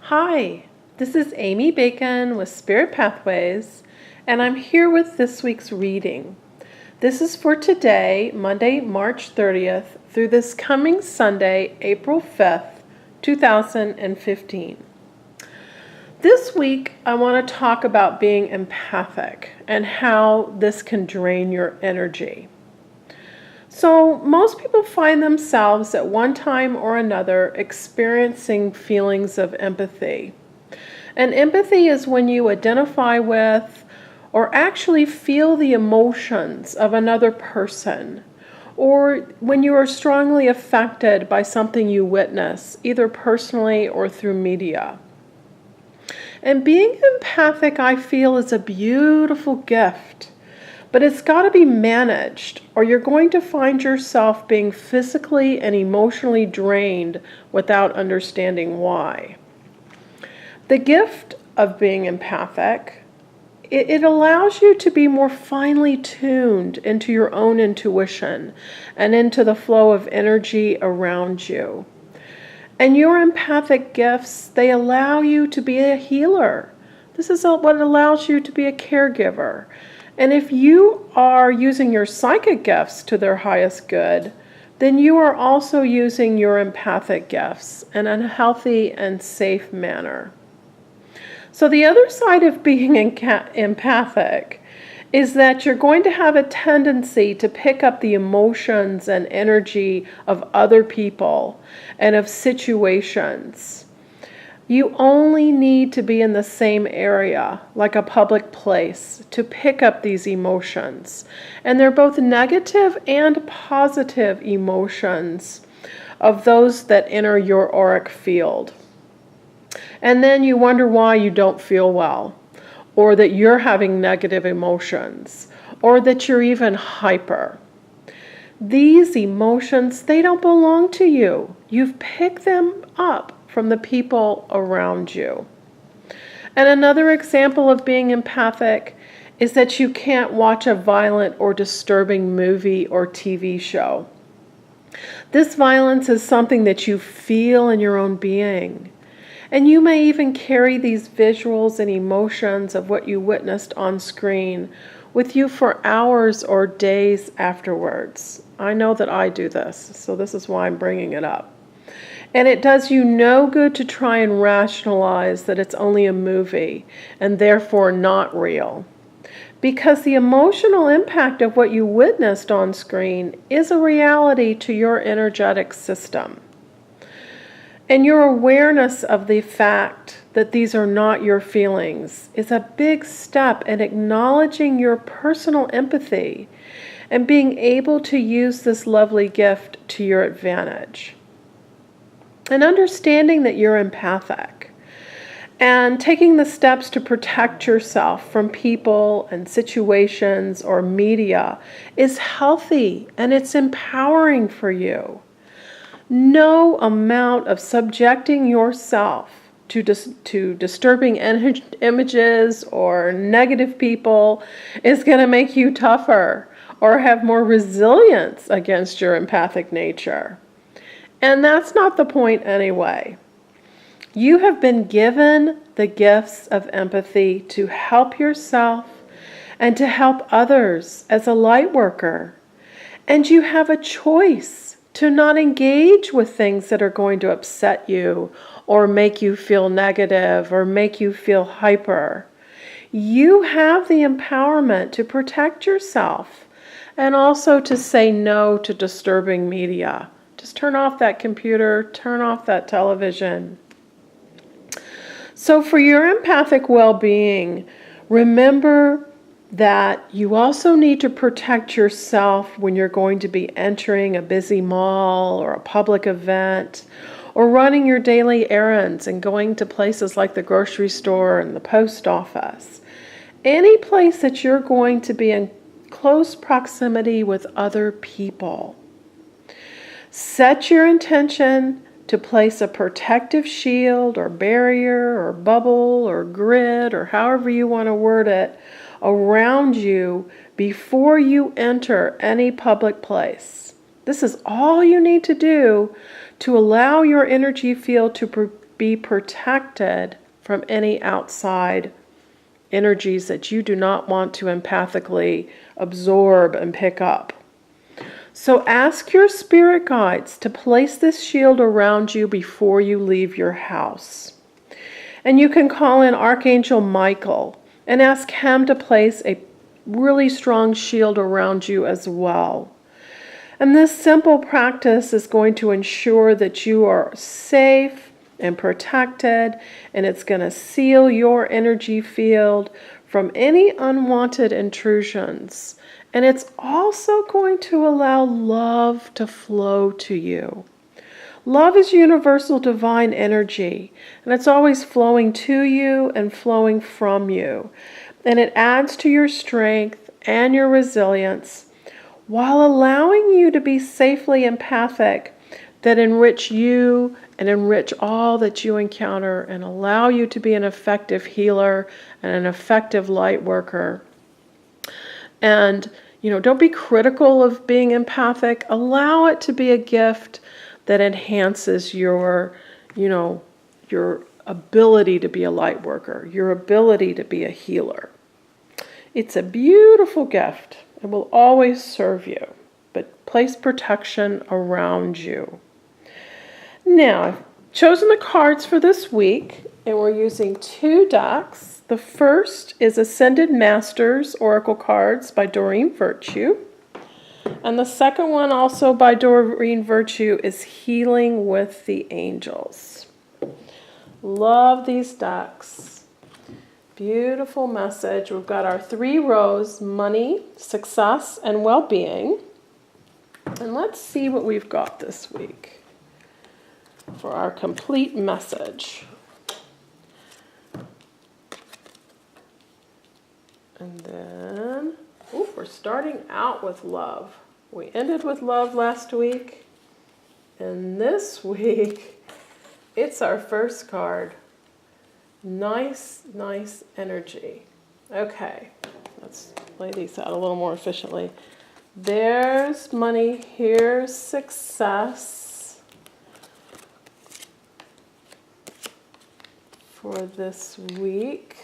Hi, this is Amy Bacon with Spirit Pathways, and I'm here with this week's reading. This is for today, Monday, March 30th, through this coming Sunday, April 5th, 2015. This week, I want to talk about being empathic and how this can drain your energy. So, most people find themselves at one time or another experiencing feelings of empathy. And empathy is when you identify with or actually feel the emotions of another person, or when you are strongly affected by something you witness, either personally or through media. And being empathic, I feel, is a beautiful gift. But it's got to be managed, or you're going to find yourself being physically and emotionally drained without understanding why. The gift of being empathic, it allows you to be more finely tuned into your own intuition and into the flow of energy around you. And your empathic gifts, they allow you to be a healer. This is what allows you to be a caregiver. And if you are using your psychic gifts to their highest good, then you are also using your empathic gifts in a healthy and safe manner. So the other side of being empathic is that you're going to have a tendency to pick up the emotions and energy of other people and of situations. You only need to be in the same area, like a public place, to pick up these emotions. And they're both negative and positive emotions of those that enter your auric field. And then you wonder why you don't feel well, or that you're having negative emotions, or that you're even hyper. These emotions, they don't belong to you. You've picked them up from the people around you. And another example of being empathic is that you can't watch a violent or disturbing movie or TV show. This violence is something that you feel in your own being. And you may even carry these visuals and emotions of what you witnessed on screen with you for hours or days afterwards. I know that I do this, so this is why I'm bringing it up. And it does you no good to try and rationalize that it's only a movie and therefore not real. Because the emotional impact of what you witnessed on screen is a reality to your energetic system. And your awareness of the fact that these are not your feelings is a big step in acknowledging your personal empathy and being able to use this lovely gift to your advantage. And understanding that you're empathic and taking the steps to protect yourself from people and situations or media is healthy and it's empowering for you. No amount of subjecting yourself to disturbing images or negative people is going to make you tougher or have more resilience against your empathic nature. And that's not the point anyway. You have been given the gifts of empathy to help yourself and to help others as a light worker. And you have a choice to not engage with things that are going to upset you or make you feel negative or make you feel hyper. You have the empowerment to protect yourself and also to say no to disturbing media. Just turn off that computer, turn off that television. So for your empathic well-being, remember that you also need to protect yourself when you're going to be entering a busy mall or a public event or running your daily errands and going to places like the grocery store and the post office. Any place that you're going to be in close proximity with other people. Set your intention to place a protective shield or barrier or bubble or grid or however you want to word it around you before you enter any public place. This is all you need to do to allow your energy field to be protected from any outside energies that you do not want to empathically absorb and pick up. So ask your spirit guides to place this shield around you before you leave your house. And you can call in Archangel Michael and ask him to place a really strong shield around you as well. And this simple practice is going to ensure that you are safe and protected, and it's going to seal your energy field from any unwanted intrusions. And it's also going to allow love to flow to you. Love is universal divine energy, and it's always flowing to you and flowing from you. And it adds to your strength and your resilience while allowing you to be safely empathic, that enrich you and enrich all that you encounter and allow you to be an effective healer and an effective light worker. And, don't be critical of being empathic. Allow it to be a gift that enhances your ability to be a light worker, your ability to be a healer. It's a beautiful gift. It will always serve you, but place protection around you. Now, I've chosen the cards for this week, and we're using 2 decks. The first is Ascended Masters Oracle cards by Doreen Virtue. And the second one, also by Doreen Virtue, is Healing with the Angels. Love these decks. Beautiful message. We've got our 3 rows: money, success, and well-being. And let's see what we've got this week for our complete message. And then, we're starting out with love. We ended with love last week. And this week, it's our first card. Nice energy. Okay, let's lay these out a little more efficiently. There's money, here's success for this week.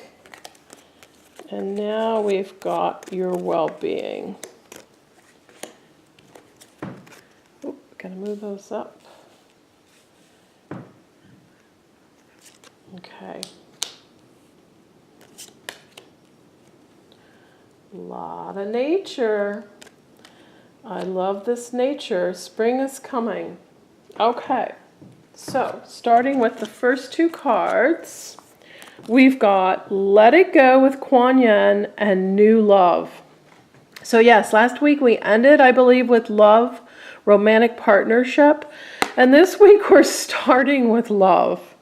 And now we've got your well-being. Gonna move those up. Okay. Lot of nature. I love this nature. Spring is coming. Okay, so starting with the first 2 cards, we've got Let It Go with Kuan Yin and New Love. So yes, last week we ended, I believe, with love, romantic partnership, and this week we're starting with love.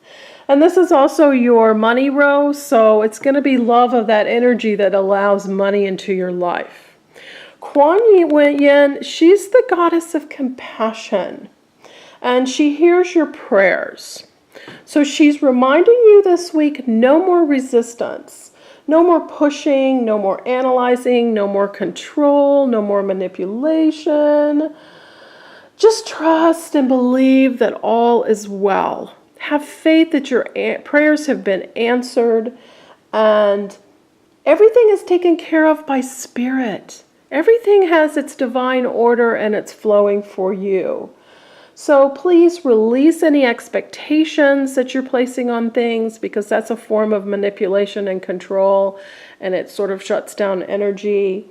And this is also your money row, so it's going to be love of that energy that allows money into your life. Kuan Yin, she's the goddess of compassion, and she hears your prayers. So she's reminding you this week, no more resistance, no more pushing, no more analyzing, no more control, no more manipulation. Just trust and believe that all is well. Have faith that your prayers have been answered and everything is taken care of by Spirit. Everything has its divine order and it's flowing for you. So please release any expectations that you're placing on things, because that's a form of manipulation and control, and it sort of shuts down energy.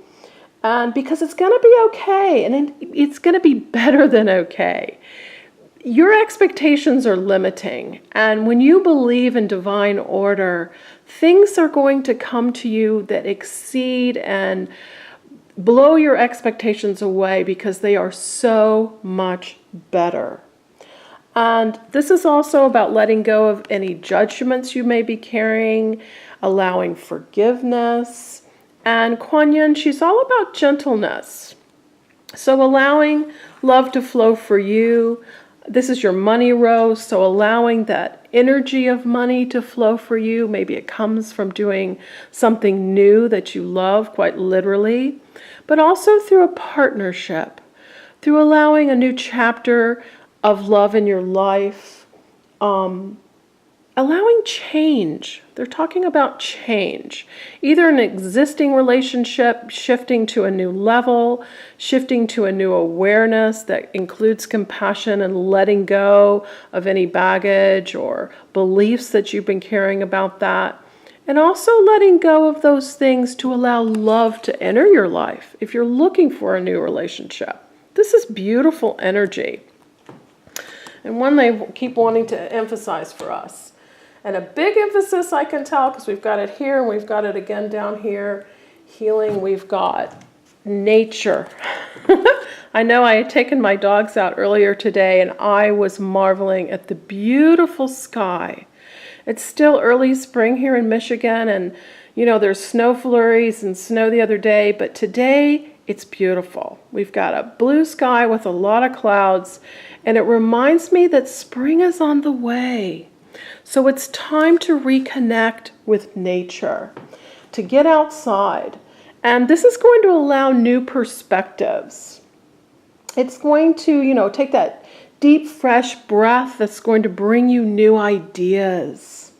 And because it's going to be okay, and it's going to be better than okay. Your expectations are limiting, and when you believe in divine order, things are going to come to you that exceed and blow your expectations away because they are so much better. And this is also about letting go of any judgments you may be carrying, allowing forgiveness. And Kuan Yin, she's all about gentleness. So allowing love to flow for you. This is your money row, so allowing that energy of money to flow for you. Maybe it comes from doing something new that you love, quite literally, but also through a partnership, through allowing a new chapter of love in your life, allowing change. They're talking about change. Either an existing relationship shifting to a new level, shifting to a new awareness that includes compassion and letting go of any baggage or beliefs that you've been carrying about that. And also letting go of those things to allow love to enter your life if you're looking for a new relationship. This is beautiful energy, and one they keep wanting to emphasize for us. And a big emphasis, I can tell, because we've got it here and we've got it again down here. Healing, we've got nature. I know I had taken my dogs out earlier today and I was marveling at the beautiful sky. It's still early spring here in Michigan, and there's snow flurries and snow the other day, but today it's beautiful. We've got a blue sky with a lot of clouds, and it reminds me that spring is on the way. So it's time to reconnect with nature, to get outside. And this is going to allow new perspectives. It's going to, take that deep, fresh breath that's going to bring you new ideas.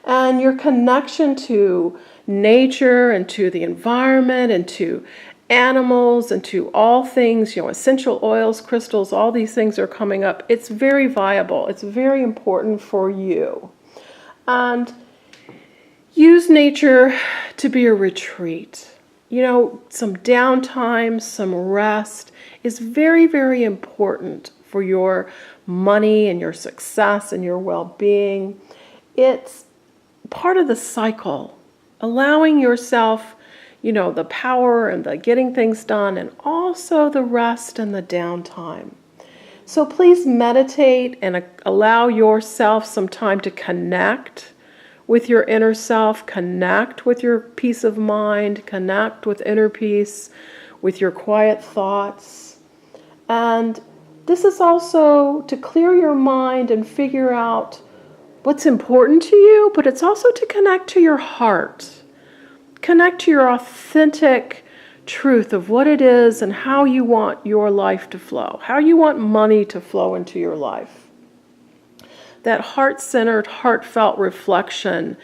And your connection to nature and to the environment and to animals and to all things, essential oils, crystals, all these things are coming up. It's very viable. It's very important for you. And use nature to be a retreat. Some downtime, some rest is very, very important for your money and your success and your well-being. It's part of the cycle, allowing yourself the power and the getting things done, and also the rest and the downtime. So please meditate and allow yourself some time to connect with your inner self, connect with your peace of mind, connect with inner peace, with your quiet thoughts. And this is also to clear your mind and figure out what's important to you, but it's also to connect to your heart. Connect to your authentic truth of what it is and how you want your life to flow, how you want money to flow into your life. That heart-centered, heartfelt reflection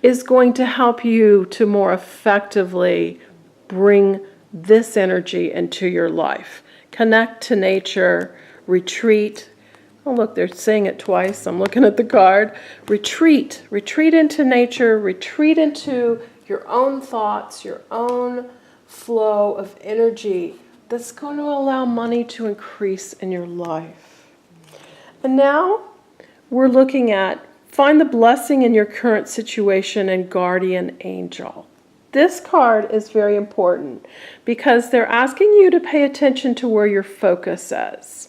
is going to help you to more effectively bring this energy into your life. Connect to nature, retreat. Oh, look, they're saying it twice. I'm looking at the card. Retreat. Retreat into nature. Retreat into your own thoughts, your own flow of energy that's going to allow money to increase in your life. And now we're looking at find the blessing in your current situation and guardian angel. This card is very important because they're asking you to pay attention to where your focus is.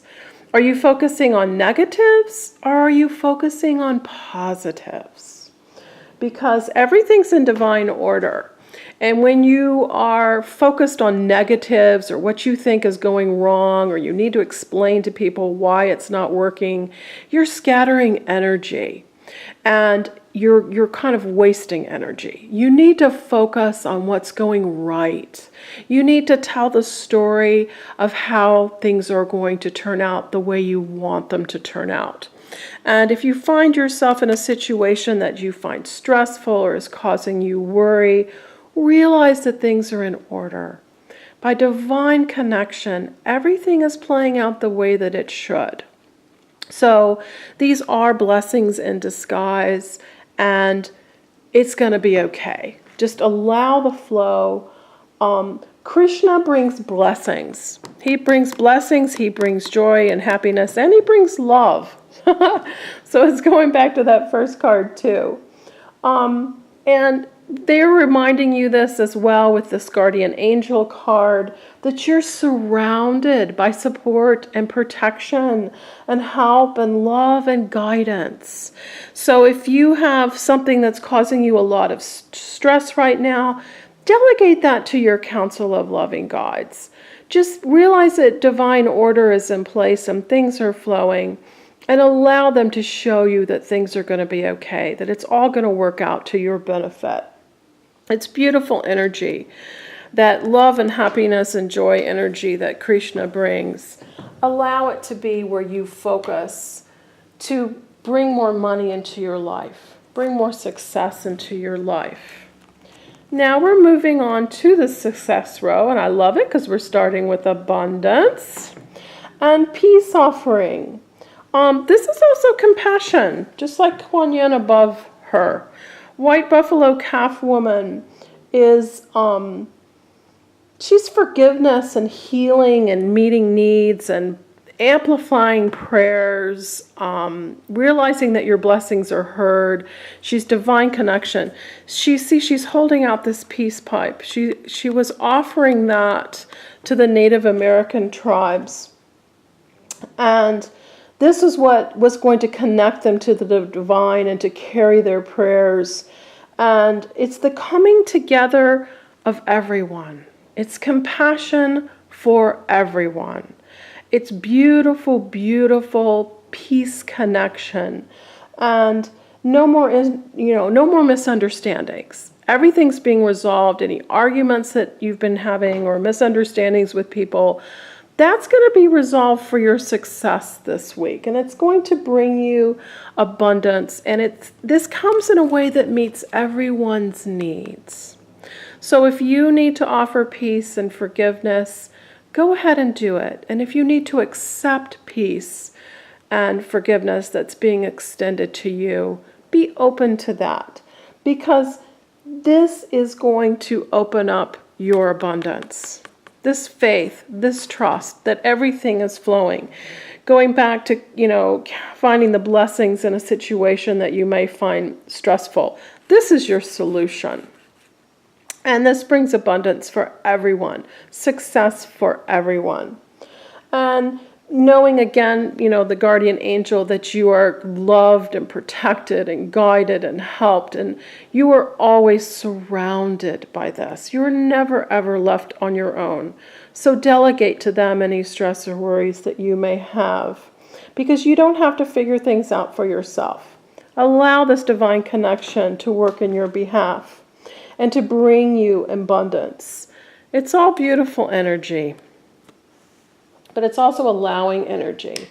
Are you focusing on negatives or are you focusing on positives? Because everything's in divine order. And when you are focused on negatives or what you think is going wrong, or you need to explain to people why it's not working, you're scattering energy and you're kind of wasting energy. You need to focus on what's going right. You need to tell the story of how things are going to turn out the way you want them to turn out. And if you find yourself in a situation that you find stressful or is causing you worry, realize that things are in order. By divine connection, everything is playing out the way that it should. So these are blessings in disguise, and it's going to be okay. Just allow the flow. Krishna brings blessings. He brings blessings, he brings joy and happiness, and he brings love. So it's going back to that first card too. And they're reminding you this as well with this guardian angel card, that you're surrounded by support and protection and help and love and guidance. So if you have something that's causing you a lot of stress right now, delegate that to your council of loving guides. Just realize that divine order is in place and things are flowing, and allow them to show you that things are going to be okay, that it's all going to work out to your benefit. It's beautiful energy, that love and happiness and joy energy that Krishna brings. Allow it to be where you focus, to bring more money into your life, bring more success into your life. Now we're moving on to the success row, and I love it because we're starting with abundance and peace offering. This is also compassion, just like Kuan Yin above her. White buffalo calf woman is, she's forgiveness and healing and meeting needs and amplifying prayers, realizing that your blessings are heard. She's divine connection. She's holding out this peace pipe. She was offering that to the Native American tribes. And this is what was going to connect them to the divine and to carry their prayers. And it's the coming together of everyone. It's compassion for everyone. It's beautiful, beautiful peace connection. And no more misunderstandings. Everything's being resolved. Any arguments that you've been having or misunderstandings with people, that's going to be resolved for your success this week. And it's going to bring you abundance. And this comes in a way that meets everyone's needs. So if you need to offer peace and forgiveness, go ahead and do it. And if you need to accept peace and forgiveness that's being extended to you, be open to that. Because this is going to open up your abundance. This faith, this trust that everything is flowing. Going back to, finding the blessings in a situation that you may find stressful. This is your solution. And this brings abundance for everyone, success for everyone. And knowing again, the guardian angel, that you are loved and protected and guided and helped, and you are always surrounded by this. You're never ever left on your own. So delegate to them any stress or worries that you may have, because you don't have to figure things out for yourself. Allow this divine connection to work in your behalf and to bring you abundance. It's all beautiful energy, but it's also allowing energy.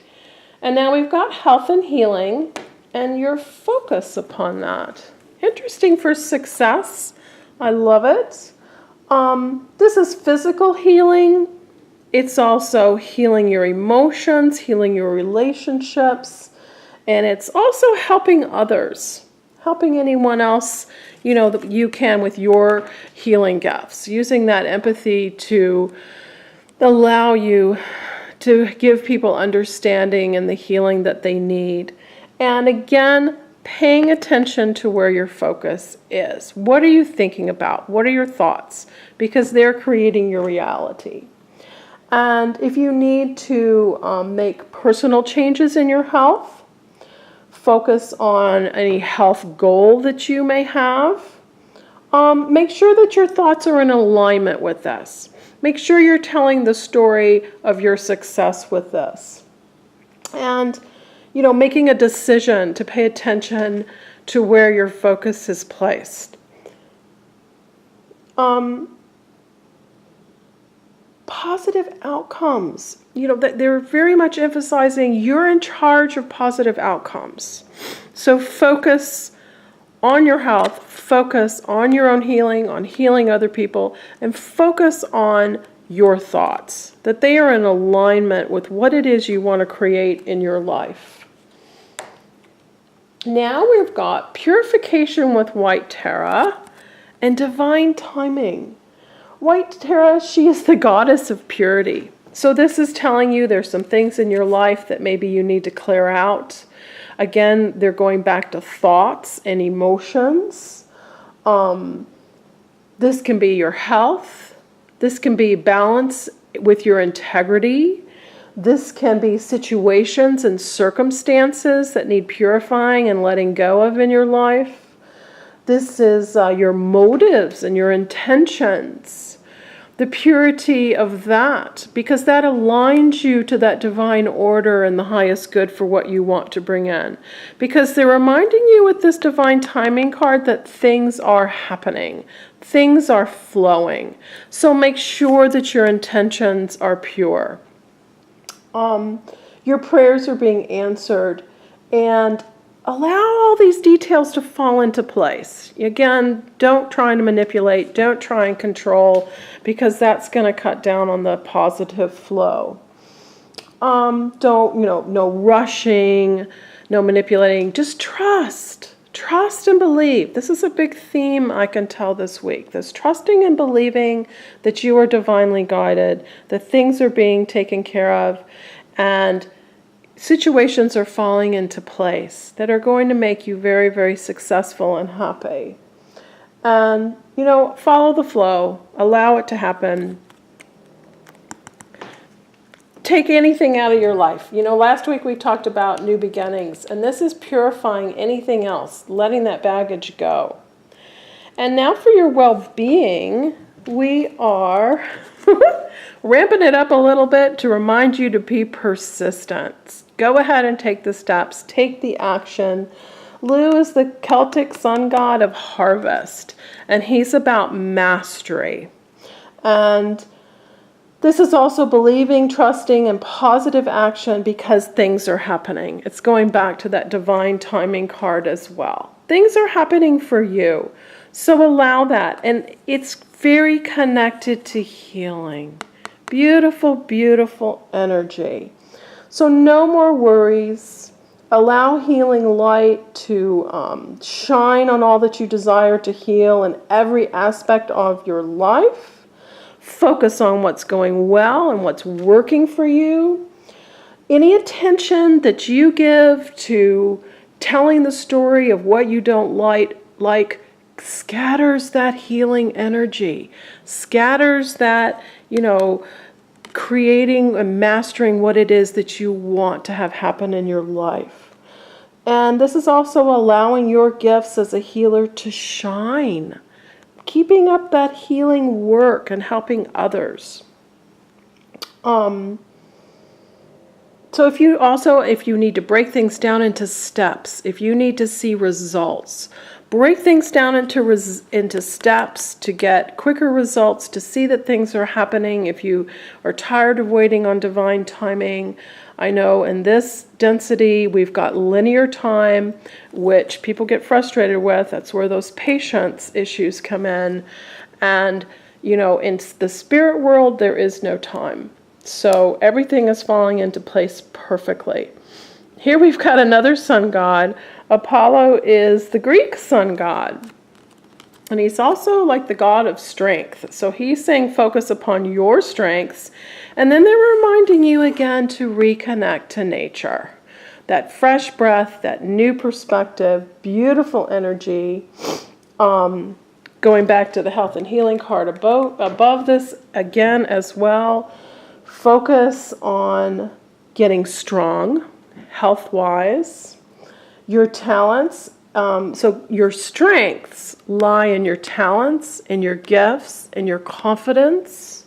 And now we've got health and healing and your focus upon that. Interesting for success. I love it. This is physical healing. It's also healing your emotions, healing your relationships, and it's also helping others, helping anyone else, that you can with your healing gifts, using that empathy to allow you to give people understanding and the healing that they need. And again, paying attention to where your focus is. What are you thinking about? What are your thoughts? Because they're creating your reality. And if you need to make personal changes in your health, focus on any health goal that you may have, make sure that your thoughts are in alignment with this. Make sure you're telling the story of your success with this. And, making a decision to pay attention to where your focus is placed. Positive outcomes. They're very much emphasizing you're in charge of positive outcomes. So focus on your health, focus on your own healing, on healing other people, and focus on your thoughts, that they are in alignment with what it is you want to create in your life. Now we've got purification with White Tara and divine timing. White Tara, she is the goddess of purity. So this is telling you there's some things in your life that maybe you need to clear out. Again, they're going back to thoughts and emotions. This can be your health. This can be balance with your integrity. This can be situations and circumstances that need purifying and letting go of in your life. This is your motives and your intentions. The purity of that, because that aligns you to that divine order and the highest good for what you want to bring in. Because they're reminding you with this divine timing card that things are happening. Things are flowing. So make sure that your intentions are pure. Your prayers are being answered, and allow all these details to fall into place. Again, don't try to manipulate, don't try and control, because that's going to cut down on the positive flow. Don't, no rushing, no manipulating, just trust. Trust and believe. This is a big theme I can tell this week. This trusting and believing that you are divinely guided, that things are being taken care of, and situations are falling into place that are going to make you very, very successful and happy. And, follow the flow. Allow it to happen. Take anything out of your life. Last week we talked about new beginnings, and this is purifying anything else, letting that baggage go. And now for your well-being, we are ramping it up a little bit to remind you to be persistent. Go ahead and take the steps, take the action. Lu is the Celtic sun god of harvest, and he's about mastery. And this is also believing, trusting, and positive action because things are happening. It's going back to that divine timing card as well. Things are happening for you. So allow that. And it's very connected to healing. Beautiful, beautiful energy. So no more worries. Allow healing light to shine on all that you desire to heal in every aspect of your life. Focus on what's going well and what's working for you. Any attention that you give to telling the story of what you don't like scatters that healing energy, scatters that, creating and mastering what it is that you want to have happen in your life. And this is also allowing your gifts as a healer to shine. Keeping up that healing work and helping others. So if you need to break things down into steps, if you need to see results, break things down into steps to get quicker results, to see that things are happening. If you are tired of waiting on divine timing, I know in this density we've got linear time, which people get frustrated with. That's where those patience issues come in. And, in the spirit world, there is no time. So everything is falling into place perfectly. Here we've got another sun god. Apollo is the Greek sun god. And he's also like the god of strength. So he's saying focus upon your strengths. And then they're reminding you again to reconnect to nature. That fresh breath, that new perspective, beautiful energy. Going back to the health and healing card above this again as well. Focus on getting strong, health-wise. Your talents. So your strengths lie in your talents, in your gifts, in your confidence.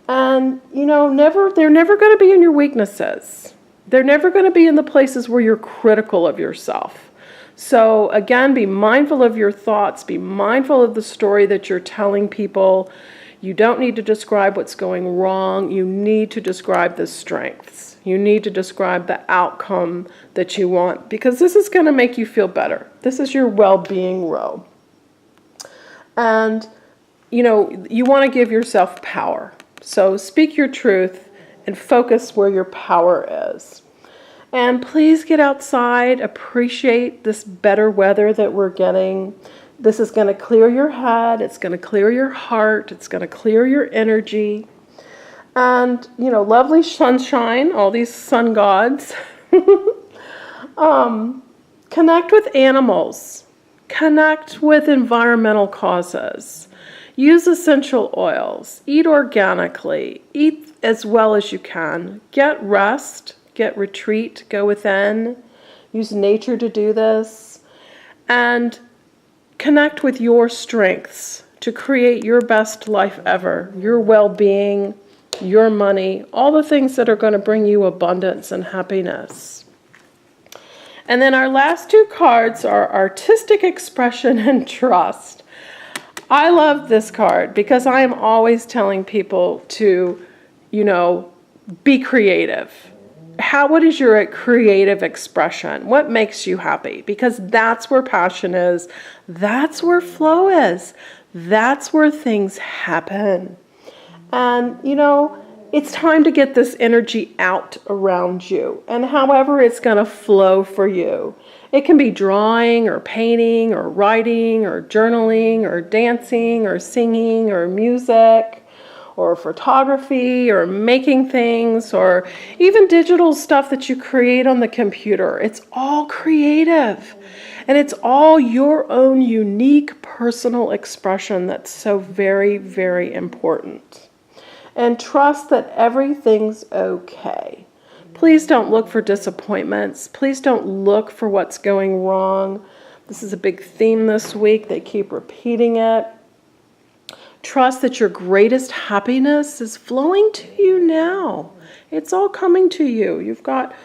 And, they're never going to be in your weaknesses. They're never going to be in the places where you're critical of yourself. So again, be mindful of your thoughts. Be mindful of the story that you're telling people. You don't need to describe what's going wrong. You need to describe the strengths. You need to describe the outcome that you want, because this is going to make you feel better. This is your well-being row. And, you want to give yourself power. So speak your truth and focus where your power is. And please get outside. Appreciate this better weather that we're getting. This is going to clear your head. It's going to clear your heart. It's going to clear your energy. And, lovely sunshine, all these sun gods. Connect with animals. Connect with environmental causes. Use essential oils. Eat organically. Eat as well as you can. Get rest. Get retreat. Go within. Use nature to do this. And connect with your strengths to create your best life ever. Your well-being, your money, all the things that are going to bring you abundance and happiness. And then our last two cards are artistic expression and trust. I love this card because I am always telling people to, be creative. what is your creative expression? What makes you happy? Because that's where passion is. That's where flow is. That's where things happen. And, it's time to get this energy out around you. And however it's going to flow for you. It can be drawing or painting or writing or journaling or dancing or singing or music or photography or making things or even digital stuff that you create on the computer. It's all creative. And it's all your own unique personal expression that's so very, very important. And trust that everything's okay. Please don't look for disappointments. Please don't look for what's going wrong. This is a big theme this week. They keep repeating it. Trust that your greatest happiness is flowing to you now. It's all coming to you. You've got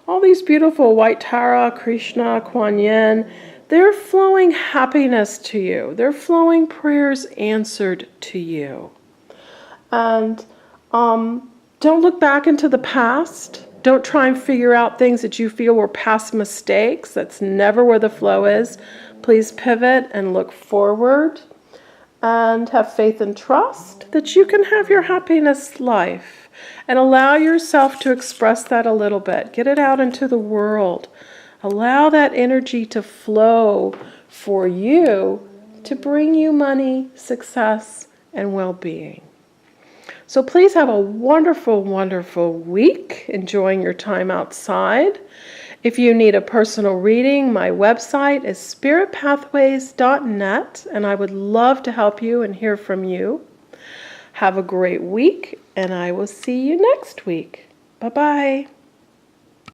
all these beautiful white Tara, Krishna, Kuan Yin. They're flowing happiness to you. They're flowing prayers answered to you. And don't look back into the past. Don't try and figure out things that you feel were past mistakes. That's never where the flow is. Please pivot and look forward and have faith and trust that you can have your happiness life and allow yourself to express that a little bit. Get it out into the world. Allow that energy to flow for you to bring you money, success, and well-being. So please have a wonderful, wonderful week, enjoying your time outside. If you need a personal reading, my website is spiritpathways.net, and I would love to help you and hear from you. Have a great week, and I will see you next week. Bye-bye.